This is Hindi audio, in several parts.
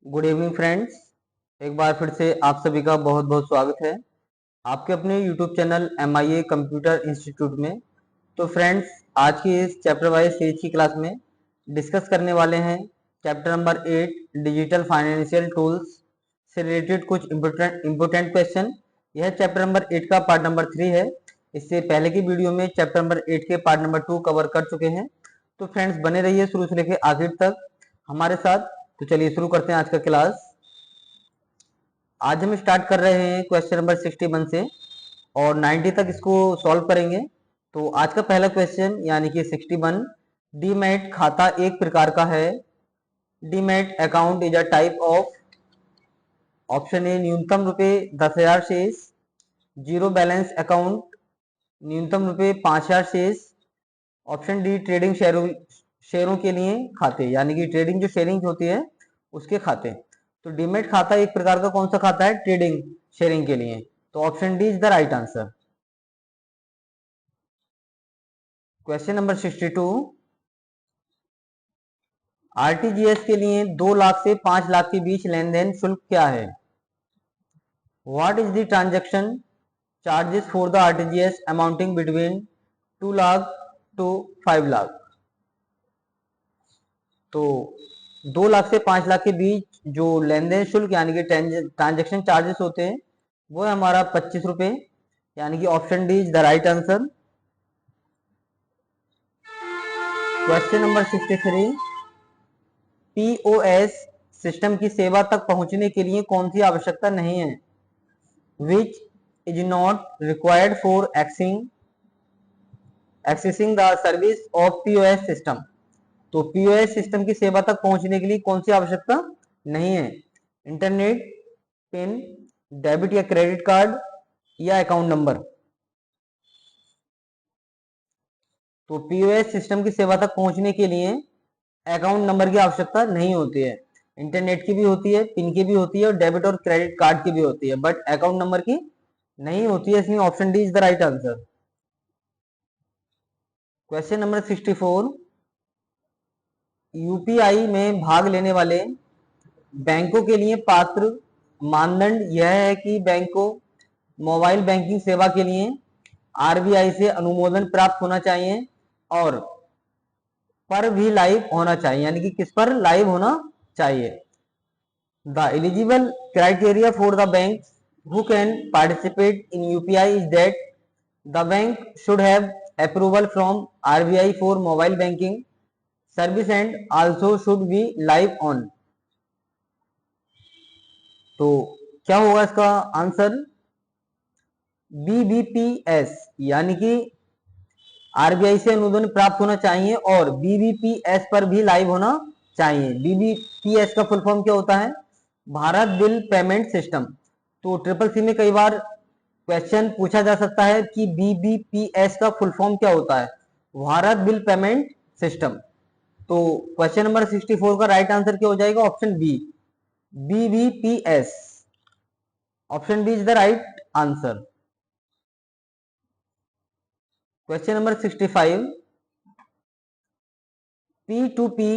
Good evening friends. एक बार फिर से आप सभी का बहुत बहुत स्वागत है आपके अपने YouTube channel MIA computer institute में। तो फ्रेंड्स, आज की इस चैप्टर वाइज सीरीज की क्लास में डिस्कस करने वाले हैं chapter number 8 digital financial tools से रिलेटेड कुछ इम्पोर्टेंट क्वेश्चन। यह चैप्टर नंबर 8 का पार्ट नंबर 3 है। इससे पहले की वीडियो में चैप्टर नंबर 8 के पार्ट नंबर 2 कवर कर चुके हैं। तो फ्रेंड्स, बने रहिए शुरू से लेकर आखिर तक हमारे साथ। तो चलिए शुरू करते हैं आज का क्लास। आज हम स्टार्ट कर रहे हैं क्वेश्चन नंबर 61 से और 90 तक इसको सॉल्व करेंगे। तो आज का पहला क्वेश्चन यानी कि 61, डीमैट खाता एक प्रकार का है। Demat account is a type of, option A न्यूनतम रुपए 10,000 शेष, जीरो बैलेंस अकाउंट न्यूनतम रुपए 5,000 शेष, ऑप्शन डी ट्रेडिंग शेयरों के लिए खाते, यानी कि ट्रेडिंग जो शेयरिंग होती है उसके खाते। तो डीमेट खाता एक प्रकार का कौन सा खाता है? ट्रेडिंग शेयरिंग के लिए। तो option D is the right answer. Question number 62, RTGS के लिए 2 लाख से 5 लाख के बीच लेन देन शुल्क क्या है? What is the transaction charges for the RTGS amounting between 2 lakh to 5 lakh? तो 2 लाख से 5 लाख के बीच जो लेन देन शुल्क यानी कि ट्रांजेक्शन चार्जेस होते हैं वो है हमारा 25 रुपए, यानी कि option D is the right answer. Question number 63, POS system की सेवा तक पहुंचने के लिए कौन सी आवश्यकता नहीं है? Which is not required for accessing the service of POS system. तो पीओएस सिस्टम की सेवा तक पहुंचने के लिए कौन सी आवश्यकता नहीं है? इंटरनेट, पिन, डेबिट या क्रेडिट कार्ड या अकाउंट नंबर। तो पीओएस सिस्टम की सेवा तक पहुंचने के लिए अकाउंट नंबर की आवश्यकता नहीं होती है। इंटरनेट की भी होती है, पिन की भी होती है और डेबिट और क्रेडिट कार्ड की भी होती है, बट अकाउंट नंबर की नहीं होती है, इसलिए option D is the right answer. Question number 64, UPI में भाग लेने वाले बैंकों के लिए पात्र मानदंड यह है कि बैंक को मोबाइल बैंकिंग सेवा के लिए आरबीआई से अनुमोदन प्राप्त होना चाहिए और पर भी लाइव होना चाहिए, यानी कि किस पर लाइव होना चाहिए। The eligible criteria for the bank who can participate in UPI is that the bank should have approval from RBI for mobile banking service and also should be live on। तो क्या होगा इसका आंसर? BBPS, यानी कि आरबीआई से अनुमोदन प्राप्त होना चाहिए और बीबीपीएस पर भी लाइव होना चाहिए। बीबीपीएस का फुल फॉर्म क्या होता है? Bharat bill payment system. तो ट्रिपल सी में कई बार क्वेश्चन पूछा जा सकता है कि बीबीपीएस का फुल फॉर्म क्या होता है? Bharat bill payment system. तो क्वेश्चन नंबर 64 का राइट आंसर क्या हो जाएगा? Option B, BBPS. Option B is the right answer. Question number 65, P2P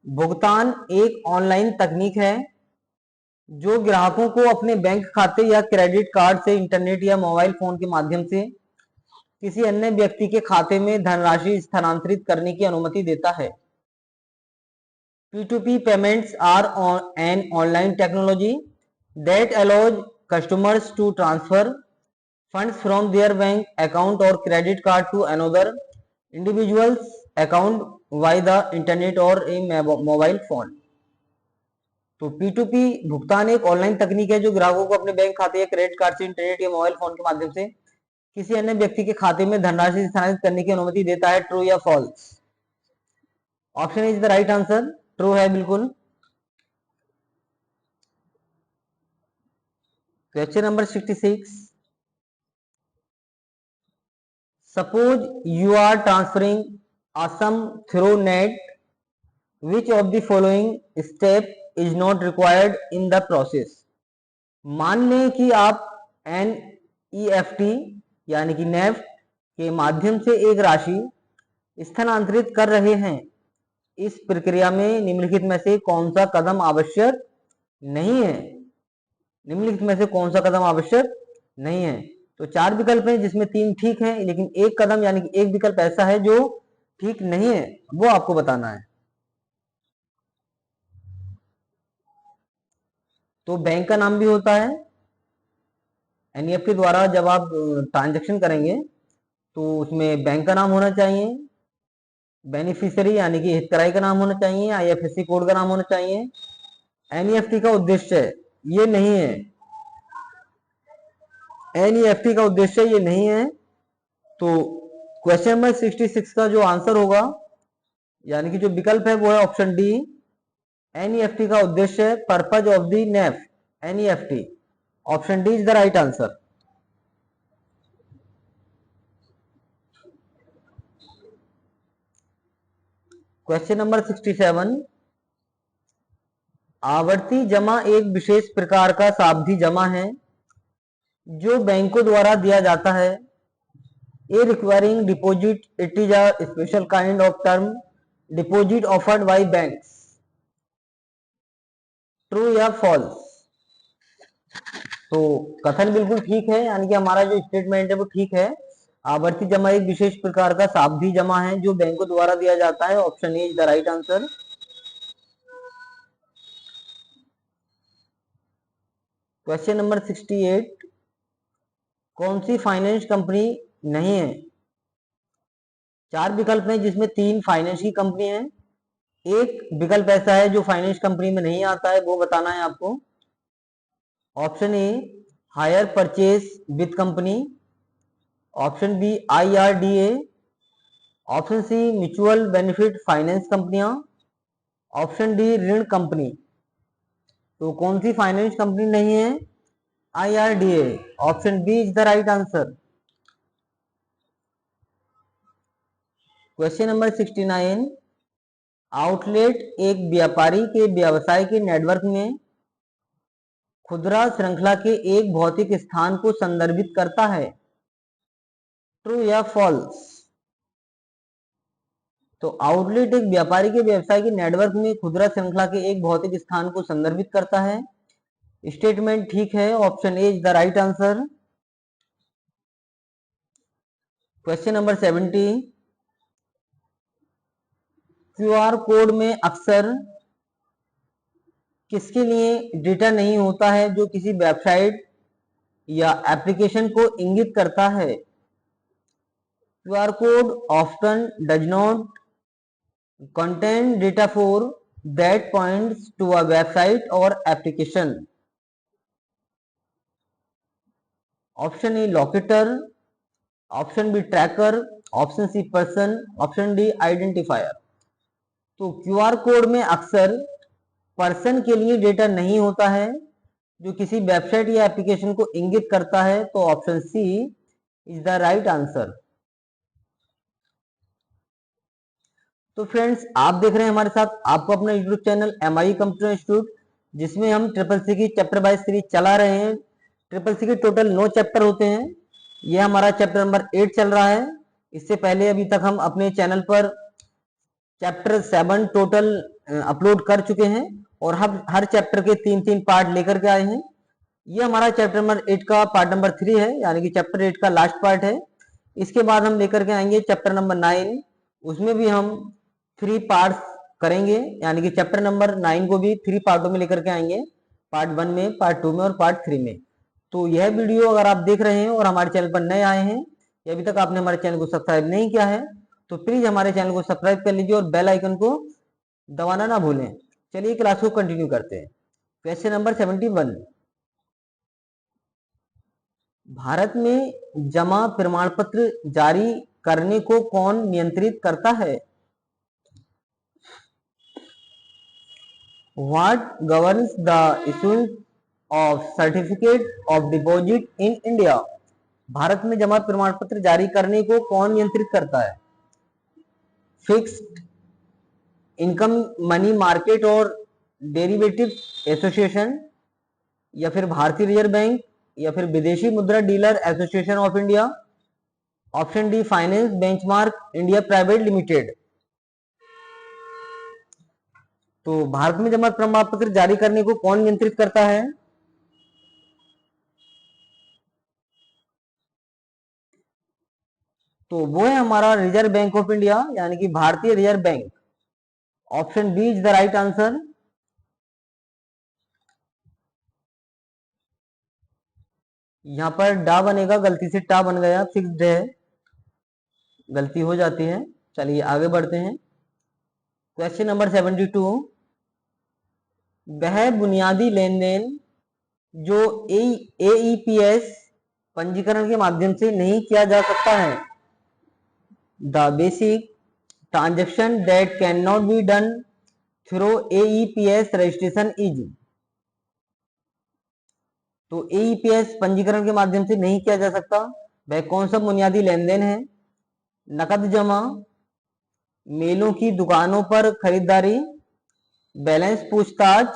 भुगतान एक ऑनलाइन तकनीक है जो ग्राहकों को अपने बैंक खाते या क्रेडिट कार्ड से इंटरनेट या मोबाइल फोन के माध्यम से किसी अन्य व्यक्ति के खाते में धनराशि स्थानांतरित करने की अनुमति देता है। P2P payments are an online technology that allows customers to transfer funds from their bank account or credit card to another individual's account via the internet or a mobile phone। तो P2P भुगतान एक ऑनलाइन तकनीक है जो ग्राहकों को अपने बैंक खाते या क्रेडिट कार्ड से इंटरनेट या मोबाइल फोन के माध्यम से किसी अन्य व्यक्ति के खाते में धनराशि स्थानांतरित करने की अनुमति देता है। ट्रू या false? Option is the right answer. True है बिल्कुल। Question number 66, suppose you are transferring a sum through net, which of the following step is not required in the process। मान लें कि आप NEFT यानी कि नेफ्ट के माध्यम से एक राशि स्थानांतरित कर रहे हैं। इस प्रक्रिया में निम्नलिखित में से कौन सा कदम आवश्यक नहीं है? निम्नलिखित में से कौन सा कदम आवश्यक नहीं है? तो 4 विकल्प हैं जिसमें 3 ठीक हैं, लेकिन एक कदम यानी कि एक विकल्प ऐसा है जो ठीक नहीं है, वो आपको बताना है। तो बैंक का नाम भी होता है। एनईएफटी द्वारा जब आप ट्रांजैक्शन करेंगे तो उसमें बैंक का नाम होना चाहिए, बेनिफिशियरी यानी कि हितग्राही का नाम होना चाहिए, आईएफएससी कोड का नाम होना चाहिए। एनईएफटी का उद्देश्य ये नहीं है, एनईएफटी का उद्देश्य ये नहीं है। तो क्वेश्चन नंबर 66 का जो आंसर होगा यानी कि जो विकल्प है वो है ऑप्शन डी। एनईएफटी का उद्देश्य है पर्पज ऑफ द नेफ NEFT. Option D is the right answer. Question number 67, आवर्ती जमा एक विशेष प्रकार का सावधि जमा है जो बैंकों द्वारा दिया जाता है। A recurring deposit, it is a special kind of term deposit offered by banks. True या फॉल्स? तो कथन बिल्कुल ठीक है, यानी कि हमारा जो स्टेटमेंट है वो ठीक है। आवर्ती जमा एक विशेष प्रकार का सावधि जमा है जो बैंकों द्वारा दिया जाता है। Option A is the right answer. Question number 68, कौन सी फाइनेंस कंपनी नहीं है? 4 विकल्प हैं जिसमें 3 फाइनेंस की कंपनी है। एक विकल्प ऐसा है जो फाइनेंस कंपनी में नहीं आता है, वो बताना है आपको। Option A hire purchase with company, option B IRDA, option C mutual benefit finance कंपनियां, ऑप्शन डी ऋण कंपनी। तो कौन सी फाइनेंस कंपनी नहीं है? IRDA. Option B is the right answer. Question number 69, outlet एक व्यापारी के व्यवसाय के नेटवर्क में खुदरा श्रृंखला के एक भौतिक स्थान को संदर्भित करता है। ट्रू या फॉल्स? तो आउटलेट एक व्यापारी के व्यवसाय के नेटवर्क में खुदरा श्रृंखला के एक भौतिक स्थान को संदर्भित करता है। स्टेटमेंट ठीक है। Option A is the right answer. Question number 70, QR code में अक्सर किसके लिए डेटा नहीं होता है जो किसी वेबसाइट या एप्लीकेशन को इंगित करता है? QR code often does not contain data for that points to a website or application. Option A locator, option B tracker, option C person, option D identifier. तो क्यूआर कोड में अक्सर पर्सन के लिए डेटा नहीं होता है जो किसी वेबसाइट या एप्लीकेशन को इंगित करता है। तो option C is the right answer. तो फ्रेंड्स, आप देख रहे हैं हमारे साथ आपको अपना YouTube channel MI computer institute, जिसमें हम ट्रिपल सी की चैप्टर वाइज सीरीज चला रहे हैं। ट्रिपल सी के टोटल 9 चैप्टर होते हैं। ये हमारा चैप्टर नंबर 8 चल रहा है। इससे पहले अभी तक हम अपने चैनल पर चैप्टर 7 टोटल अपलोड कर चुके हैं और हम हर चैप्टर के 3-3 पार्ट लेकर के आए हैं। ये हमारा चैप्टर नंबर 8 का पार्ट नंबर 3 है, यानी कि चैप्टर 8 का लास्ट पार्ट है। इसके बाद हम लेकर के आएंगे चैप्टर नंबर 9। उसमें भी हम 3 पार्ट्स करेंगे, यानी कि चैप्टर नंबर 9 को भी 3 पार्टों में लेकर के आएंगे, पार्ट 1 में, पार्ट 2 में और पार्ट 3 में। तो यह वीडियो अगर आप देख रहे हैं और हमारे चैनल पर नए आए हैं या अभी तक आपने हमारे चैनल को सब्सक्राइब नहीं किया है तो प्लीज हमारे चैनल को सब्सक्राइब कर लीजिए और बेल आइकन को दबाना ना भूलें। चलिए क्लास को कंटिन्यू करते हैं। क्वेश्चन नंबर 71, भारत में जमा प्रमाण पत्र जारी करने को कौन नियंत्रित करता है? What governs the issuance of certificate of deposit in India? Bharat में जमा प्रमाण पत्र जारी करने को कौन नियंत्रित करता है? फिक्स्ड इनकम मनी मार्केट और डेरिवेटिव एसोसिएशन, या फिर भारतीय रिजर्व बैंक, या फिर विदेशी मुद्रा dealer association of India, option D finance benchmark India private limited. तो भारत में जन्म प्रमाण पत्र जारी करने को कौन नियंत्रित करता है? तो वो है हमारा रिजर्व बैंक ऑफ इंडिया, यानी कि भारतीय reserve bank. Option B is the right answer. यहां पर डा बनेगा, गलती से टा बन गया, फिक्स्ड है, गलती हो जाती है। चलिए आगे बढ़ते हैं। Question number 72। वह बुनियादी लेन देन जो AEPS पंजीकरण के माध्यम से नहीं किया जा सकता है। The basic transaction that can not be done through AEPS registration is. तो AEPS पंजीकरण के माध्यम से नहीं किया जा सकता, वह कौन सा बुनियादी लेन देन है? नकद जमा, मेलों की दुकानों पर खरीदारी, बैलेंस पूछताछ,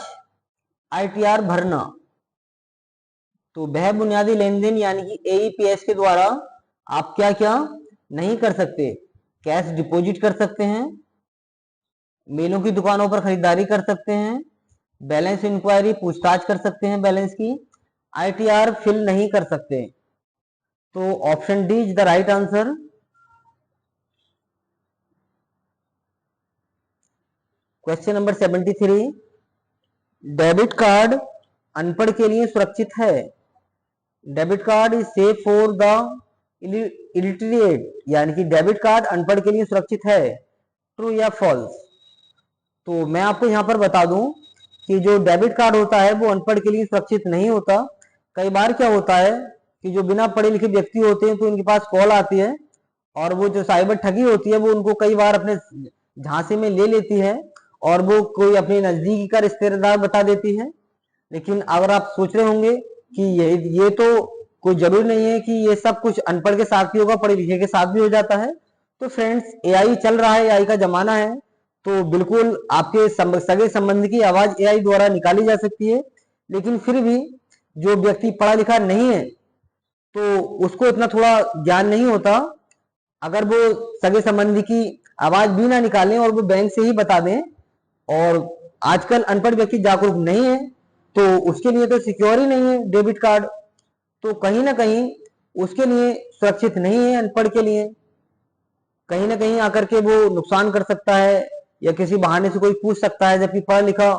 ITR भरना। तो वह बुनियादी लेन देन यानी कि AEPS के द्वारा आप क्या क्या नहीं कर सकते? कैश डिपॉजिट कर सकते हैं, मेलों की दुकानों पर खरीदारी कर सकते हैं, बैलेंस इंक्वायरी पूछताछ कर सकते हैं बैलेंस की, ITR फिल नहीं कर सकते। तो option D is the right answer. Question number 73। Debit card अनपढ़ के लिए सुरक्षित है। Debit card is safe for the illiterate, यानी कि डेबिट कार्ड अनपढ़ के लिए सुरक्षित है। ट्रू या फॉल्स? तो मैं आपको यहां पर बता दूं कि जो डेबिट कार्ड होता है वो अनपढ़ के लिए सुरक्षित नहीं होता। कई बार क्या होता है कि जो बिना पढ़े लिखे व्यक्ति होते हैं तो उनके पास कॉल आती है और वो जो साइबर ठगी होती है वो उनको कई बार अपने झांसे में ले लेती है और वो कोई अपने नजदीकी का रिश्तेदार बता देती है। लेकिन अगर आप सोच रहे होंगे कि ये तो कोई जरूरी नहीं है कि ये सब कुछ अनपढ़ के साथ भी होगा, पढ़े लिखे के साथ भी हो जाता है। तो फ्रेंड्स, AI चल रहा है, AI का जमाना है, तो बिल्कुल आपके सगे संबंधी की आवाज AI द्वारा निकाली जा सकती है। लेकिन फिर भी जो व्यक्ति पढ़ा लिखा नहीं है तो उसको इतना थोड़ा ज्ञान नहीं होता, अगर वो सगे संबंधी की आवाज भी ना निकालें और वो बैंक से ही बता दें, और आजकल अनपढ़ व्यक्ति जागरूक नहीं है तो उसके लिए तो सिक्योर ही नहीं है डेबिट कार्ड, तो कहीं ना कहीं उसके लिए सुरक्षित नहीं है। अनपढ़ के लिए कहीं ना कहीं आकर के वो नुकसान कर सकता है या किसी बहाने से कोई पूछ सकता है, जबकि पढ़ा लिखा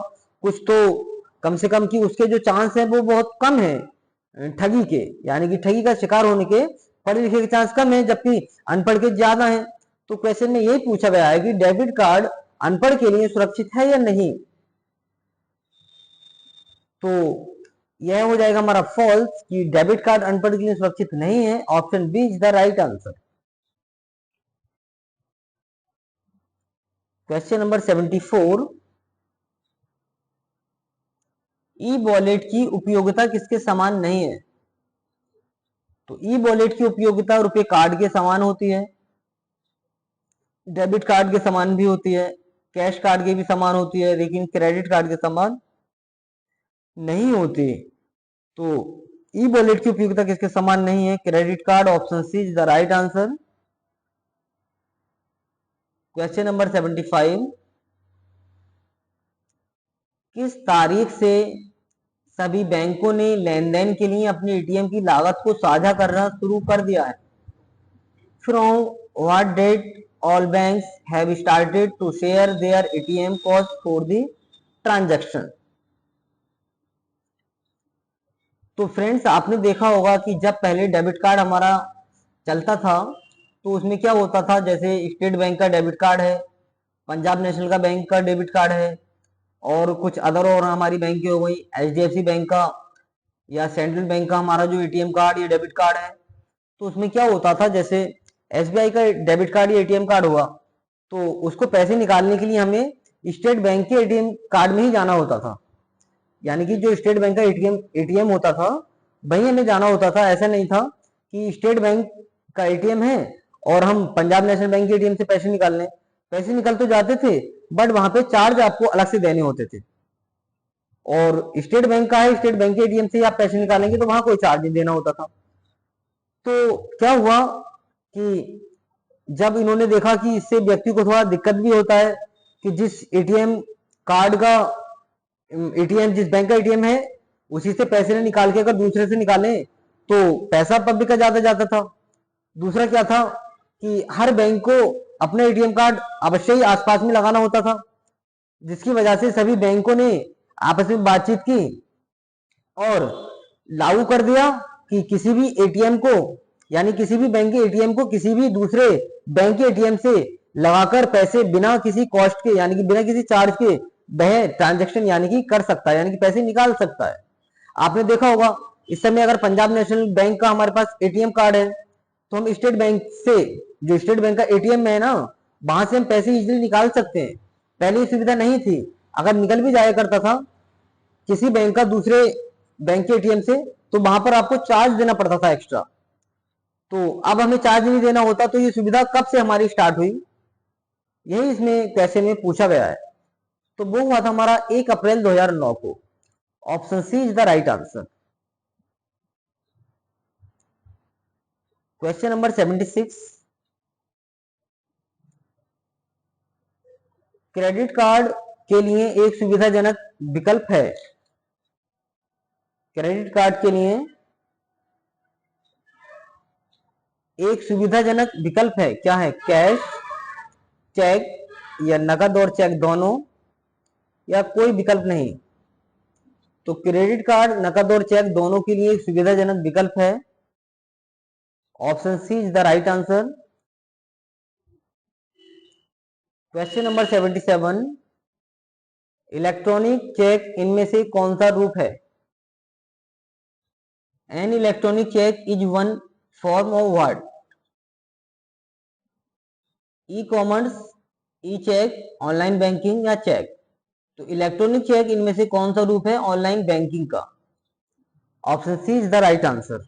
कुछ तो कम से कम कि उसके जो चांस है वो बहुत कम है ठगी के, यानी कि ठगी का शिकार होने के पढ़े लिखे के चांस कम है, जबकि अनपढ़ के ज्यादा है। तो क्वेश्चन में यही पूछा गया है कि डेबिट कार्ड अनपढ़ के लिए सुरक्षित है या नहीं। तो यह हो जाएगा हमारा फॉल्स कि डेबिट कार्ड अनपढ़ के लिए सुरक्षित नहीं है। Option B is the right answer. Question number 74। E wallet की उपयोगिता किसके समान नहीं है? तो ई वॉलेट की उपयोगिता रुपए कार्ड के समान होती है, डेबिट कार्ड के समान भी होती है, कैश कार्ड के भी समान होती है, लेकिन क्रेडिट कार्ड के समान नहीं होती। तो ई वॉलेट की उपयोगिता किसके समान नहीं है? Credit card. Option C is the right answer. Question number 75। किस तारीख से सभी बैंकों ने लेन देन के लिए अपनी ATM की लागत को साझा करना शुरू कर दिया है? From what date all banks have started to share their ATM cost for the transaction. तो फ्रेंड्स, आपने देखा होगा कि जब पहले डेबिट कार्ड हमारा चलता था तो उसमें क्या होता था, जैसे स्टेट बैंक का डेबिट कार्ड है, पंजाब नेशनल का बैंक का डेबिट कार्ड है, और कुछ अदर और हमारी बैंक की हो गई HDFC बैंक का या सेंट्रल बैंक का हमारा जो ATM कार्ड या डेबिट कार्ड है। तो उसमें क्या होता था, जैसे SBI का डेबिट कार्ड या ATM कार्ड हुआ तो उसको पैसे निकालने के लिए हमें स्टेट बैंक के ATM कार्ड में ही जाना होता था, यानी कि जो स्टेट बैंक का एटीएम होता था वहीं हमें जाना होता था। ऐसा नहीं था कि स्टेट बैंक का ATM है और हम पंजाब नेशनल बैंक के ATM से पैसे निकाल लें। पैसे निकल तो जाते थे बट वहां पे चार्ज आपको अलग से देने होते थे, और स्टेट बैंक का है, स्टेट बैंक के ATM से आप पैसे निकालेंगे तो वहां कोई चार्ज नहीं देना होता था। तो क्या हुआ कि जब इन्होंने देखा कि इससे व्यक्ति को थोड़ा दिक्कत भी होता है कि जिस ATM कार्ड का एटीएम, जिस बैंक का एटीएम है उसी से पैसे निकाल के अगर दूसरे से निकालें तो पैसा पब्लिक का ज्यादा जाता था। दूसरा क्या था कि हर बैंक को अपना एटीएम कार्ड अवश्य ही आसपास में लगाना होता था, जिसकी वजह से सभी बैंकों ने आपस में बातचीत की और लागू कर दिया कि किसी भी एटीएम को, यानी किसी भी बैंक के एटीएम को किसी भी दूसरे बैंक के एटीएम से लगाकर पैसे बिना किसी कॉस्ट के, यानी कि बिना किसी चार्ज के वह ट्रांजैक्शन यानी कि कर सकता है, यानी कि पैसे निकाल सकता है। आपने देखा होगा इस समय अगर पंजाब नेशनल बैंक का हमारे पास एटीएम कार्ड है तो हम स्टेट बैंक से, जो स्टेट बैंक का एटीएम है ना, वहां से हम पैसे इजीली निकाल सकते हैं। पहले ये सुविधा नहीं थी, अगर निकल भी जाया करता था किसी बैंक का दूसरे बैंक के एटीएम से तो वहां पर आपको चार्ज देना पड़ता था एक्स्ट्रा। तो अब हमें चार्ज नहीं देना होता। तो ये सुविधा कब से हमारी स्टार्ट हुई, यही इसमें पैसे में पूछा गया है। तो वो हुआ था हमारा 1 अप्रैल 2009 को। Option C is the right answer. Question number 76, credit card के लिए एक सुविधाजनक विकल्प है। क्रेडिट कार्ड के लिए एक सुविधाजनक विकल्प है, क्या है? कैश, चेक या नकद और चेक दोनों, या कोई विकल्प नहीं। तो क्रेडिट कार्ड नकद और चेक दोनों के लिए एक सुविधाजनक विकल्प है। Option C is the right answer. Question number 77, electronic cheque इनमें से कौन सा रूप है? An electronic cheque is one form of what? E commerce, E cheque, online banking या चेक? तो इलेक्ट्रॉनिक चेक इनमें से कौन सा रूप है ऑनलाइन बैंकिंग का? Option C is the right answer.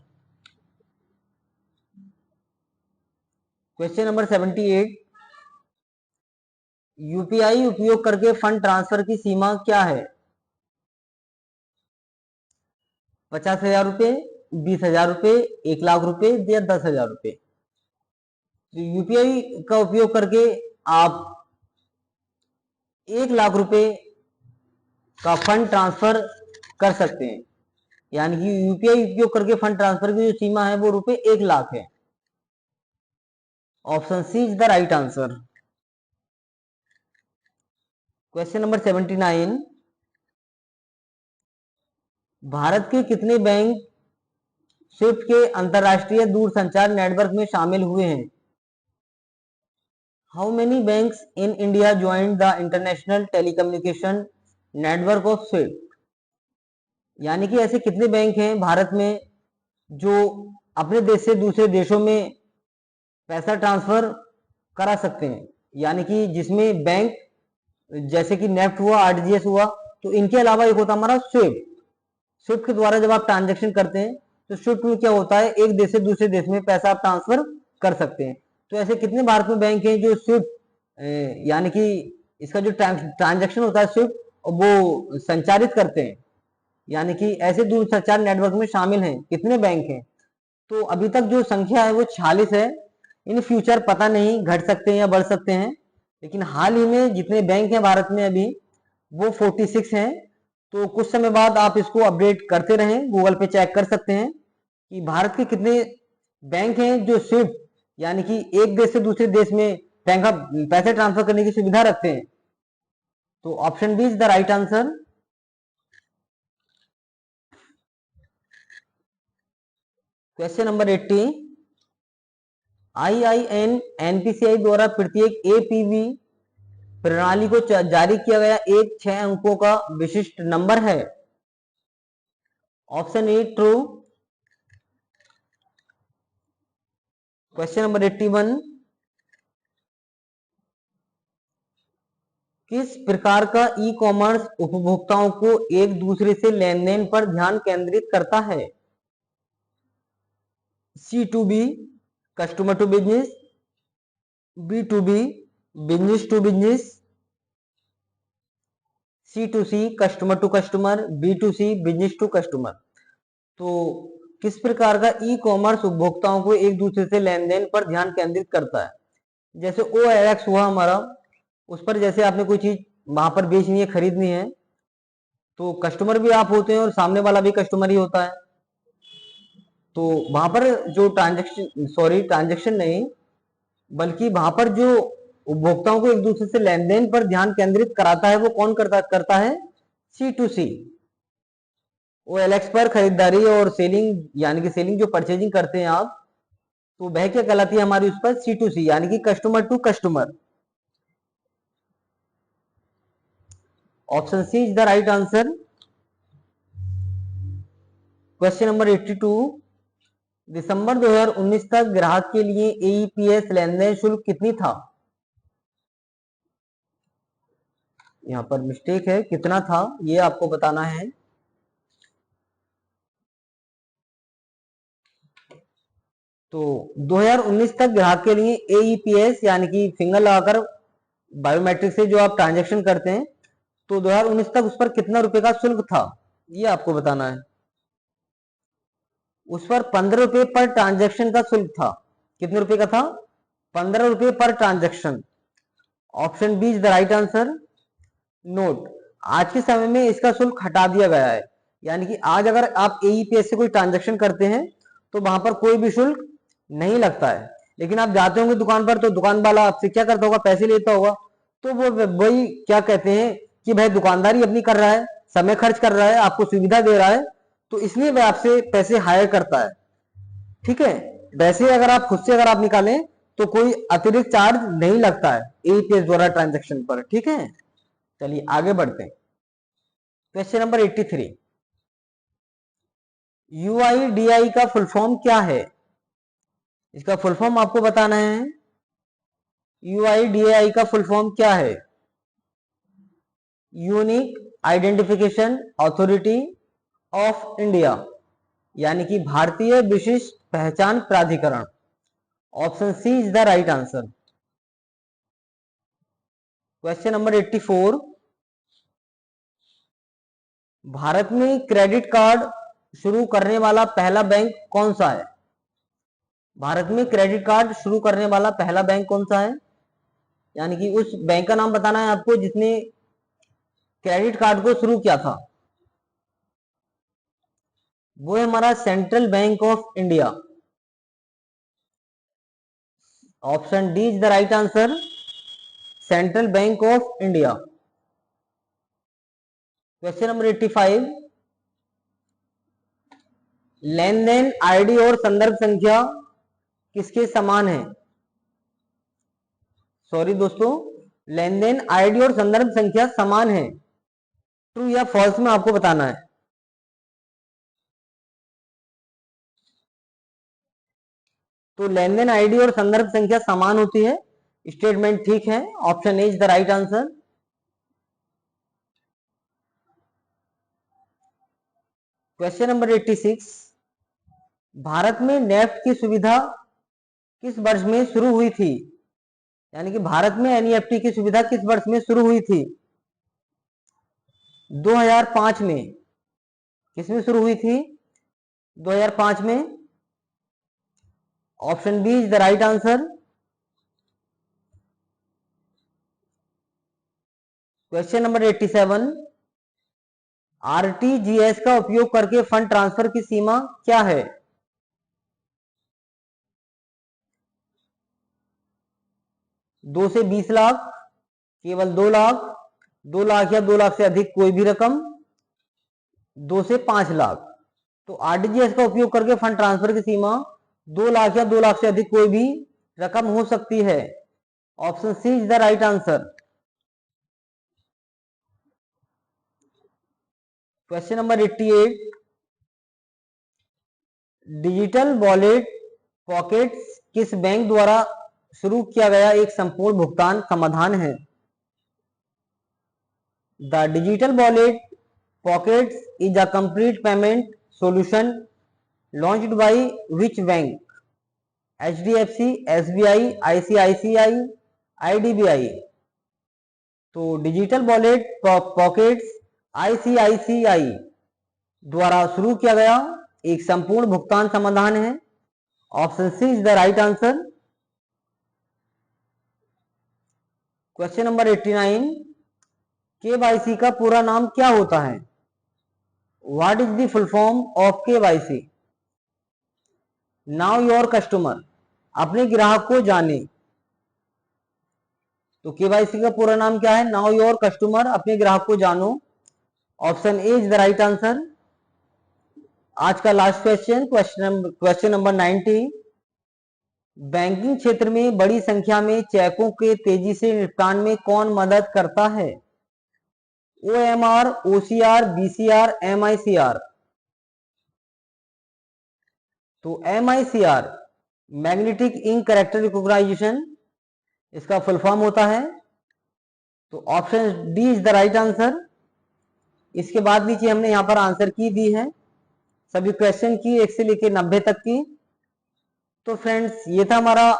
Question number 78, UPI उपयोग करके फंड ट्रांसफर की सीमा क्या है? 50,000 रुपए, 20,000 रुपए, 1 लाख रुपए या 10,000 रुपए? तो यूपीआई का उपयोग करके आप 1 लाख रुपए का फंड ट्रांसफर कर सकते हैं, यानी कि यूपीआई उपयोग करके फंड ट्रांसफर की जो सीमा है वो रुपए 1 लाख है। Option C is the right answer. Question number 79, Bharat के कितने बैंक स्विफ्ट के अंतरराष्ट्रीय दूरसंचार नेटवर्क में शामिल हुए हैं? How many banks in India joint the international telecommunication network of Swift? यानी कि ऐसे कितने बैंक हैं भारत में जो अपने देश से दूसरे देशों में पैसा ट्रांसफर करा सकते हैं, यानी कि जिसमें बैंक जैसे कि नेफ्ट हुआ, आरटीजीएस हुआ, तो इनके अलावा एक होता हमारा स्विफ्ट। स्विफ्ट के द्वारा जब आप ट्रांजेक्शन करते हैं तो स्विफ्ट में क्या होता है, एक देश से दूसरे देश में पैसा आप ट्रांसफर कर सकते हैं। तो ऐसे कितने भारत में बैंक हैं जो स्विफ्ट यानी कि इसका जो ट्रांजेक्शन होता है स्विफ्ट वो संचारित करते हैं, यानी कि ऐसे दूरसंचार नेटवर्क में शामिल हैं कितने बैंक हैं? तो अभी तक जो संख्या है वो 46 है। इन फ्यूचर पता नहीं घट सकते हैं या बढ़ सकते हैं, लेकिन हाल ही में जितने बैंक हैं भारत में अभी वो 46 हैं। तो कुछ समय बाद आप इसको अपडेट करते रहें, गूगल पे चेक कर सकते हैं कि भारत के कितने बैंक हैं जो स्विफ्ट यानी कि एक देश से दूसरे देश में पैसे ट्रांसफर करने की सुविधा रखते हैं। तो option B is the right answer. Question number 80, IIN NPCI द्वारा प्रत्येक APV प्रणाली को जारी किया गया एक 6 अंकों का विशिष्ट नंबर है। Option A true. Question number 81, किस प्रकार का ई कॉमर्स उपभोक्ताओं को एक दूसरे से लेन देन पर ध्यान केंद्रित करता है? C2B, customer to business, B2B, business to business, C2C, customer to customer, B2C, business to customer. तो किस प्रकार का ई कॉमर्स उपभोक्ताओं को एक दूसरे से लेन देन पर ध्यान केंद्रित करता है? जैसे OLX हुआ हमारा, उस पर जैसे आपने कोई चीज वहां पर बेचनी है, खरीदनी है, तो कस्टमर भी आप होते हैं और सामने वाला भी कस्टमर ही होता है। तो वहां पर जो ट्रांजेक्शन नहीं, बल्कि वहां पर जो उपभोक्ताओं को एक दूसरे से लेन देन पर ध्यान केंद्रित कराता है, वो कौन करता है? C2C। OLX पर खरीदारी और सेलिंग, यानी कि सेलिंग जो परचेजिंग करते हैं आप, तो वह क्या कहलाती है हमारी उस पर? C2C, यानी कि customer to customer. Option C is the right answer. Question number 82, दिसंबर 2019 तक ग्राहक के लिए AEPS लेन देन शुल्क कितनी था? यहाँ पर मिस्टेक है, कितना था ये आपको बताना है। तो 2019 तक ग्राहक के लिए AEPS यानी कि फिंगर लगाकर बायोमेट्रिक से जो आप ट्रांजेक्शन करते हैं, तो 2019 तक उस पर कितना रुपए का शुल्क था, ये आपको बताना है। उस पर 15 रुपए पर ट्रांजेक्शन का शुल्क था। कितने रुपए का था? 15 रुपए पर transaction. Option B is the right answer. Note, आज के समय में इसका शुल्क हटा दिया गया है, यानी कि आज अगर आप AEPS से कोई ट्रांजेक्शन करते हैं तो वहां पर कोई भी शुल्क नहीं लगता है। लेकिन आप जाते होंगे दुकान पर, तो दुकान वाला आपसे क्या करता होगा? पैसे लेता होगा। तो वो वही क्या कहते हैं कि भाई दुकानदारी अपनी कर रहा है, समय खर्च कर रहा है, आपको सुविधा दे रहा है, तो इसलिए वह आपसे पैसे हायर करता है। ठीक है, वैसे अगर आप खुद से अगर आप निकालें तो कोई अतिरिक्त चार्ज नहीं लगता है AEPS द्वारा ट्रांजेक्शन पर। ठीक है, चलिए आगे बढ़ते हैं। क्वेश्चन नंबर 83, UIDAI का फुल फॉर्म क्या है? इसका फुल फॉर्म आपको बताना है। UIDAI का फुल फॉर्म क्या है? Unique identification authority of India, यानी कि भारतीय विशिष्ट पहचान प्राधिकरण। Option C is the right answer. Question number 84, Bharat में क्रेडिट कार्ड शुरू करने वाला पहला बैंक कौन सा है? भारत में क्रेडिट कार्ड शुरू करने वाला पहला बैंक कौन सा है? यानी कि उस बैंक का नाम बताना है आपको जिसने क्रेडिट कार्ड को शुरू किया था। वो है हमारा central bank of India. Option D is the right answer, central bank of India. Question number 85, लेन देन आईडी और संदर्भ संख्या किसके समान है? सॉरी दोस्तों, लेन देन आईडी और संदर्भ संख्या समान है। ट्रू या फॉल्स में आपको बताना है। तो लेन देन आईडी और संदर्भ संख्या समान होती है, स्टेटमेंट ठीक है। Option A is the right answer. Question number 86, Bharat में नेफ्ट की सुविधा किस वर्ष में शुरू हुई थी? यानी कि भारत में NEFT की सुविधा किस वर्ष में शुरू हुई थी? 2005 में। किसमें शुरू हुई थी? 2005 में। Option B is the right answer. Question number 87, RTGS का उपयोग करके फंड ट्रांसफर की सीमा क्या है? दो से 20 लाख, केवल 2 लाख, 2 लाख या 2 लाख से अधिक कोई भी रकम, 2 से 5 लाख। तो RTGS का उपयोग करके फंड ट्रांसफर की सीमा 2 लाख या 2 लाख से अधिक कोई भी रकम हो सकती है। Option C is the right answer. Question number 88, digital wallet pockets किस बैंक द्वारा शुरू किया गया एक संपूर्ण भुगतान समाधान है? The digital wallet pockets is a complete payment solution launched by which bank? HDFC, SBI, ICICI, IDBI। तो डिजिटल वॉलेट पॉकेट्स ICICI द्वारा शुरू किया गया एक संपूर्ण भुगतान समाधान है। Option C is the right answer. Question number 89, KYC का पूरा नाम क्या होता है? What is the full form of KYC? Know your customer, अपने ग्राहक को जाने। तो केवाईसी का पूरा नाम क्या है? नाउ योर कस्टमर, अपने ग्राहक को जानो। Option A is the right answer. आज का last question, question number 90। Banking क्षेत्र में बड़ी संख्या में चेकों के तेजी से निपटान में कौन मदद करता है? OMR, OCR, BCR, MICR. तो MICR, magnetic ink character recognisation, इसका फुल फॉर्म होता है। तो option D is the right answer. इसके बाद नीचे हमने यहां पर आंसर की दी है सभी क्वेश्चन की, 1 से लेकर 90 तक की। तो फ्रेंड्स, ये था हमारा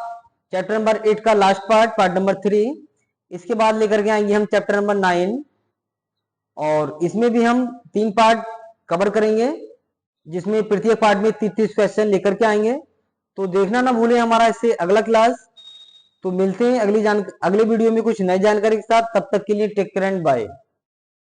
चैप्टर नंबर 8 का लास्ट पार्ट, पार्ट नंबर 3। इसके बाद लेकर के आएंगे हम चैप्टर नंबर 9, और इसमें भी हम 3 पार्ट कवर करेंगे, जिसमें प्रत्येक पार्ट में 30 क्वेश्चन लेकर के आएंगे। तो देखना ना भूलें हमारा इससे अगला क्लास। तो मिलते हैं अगले वीडियो में कुछ नई जानकारी के साथ। तब तक के लिए टेक केयर एंड बाय।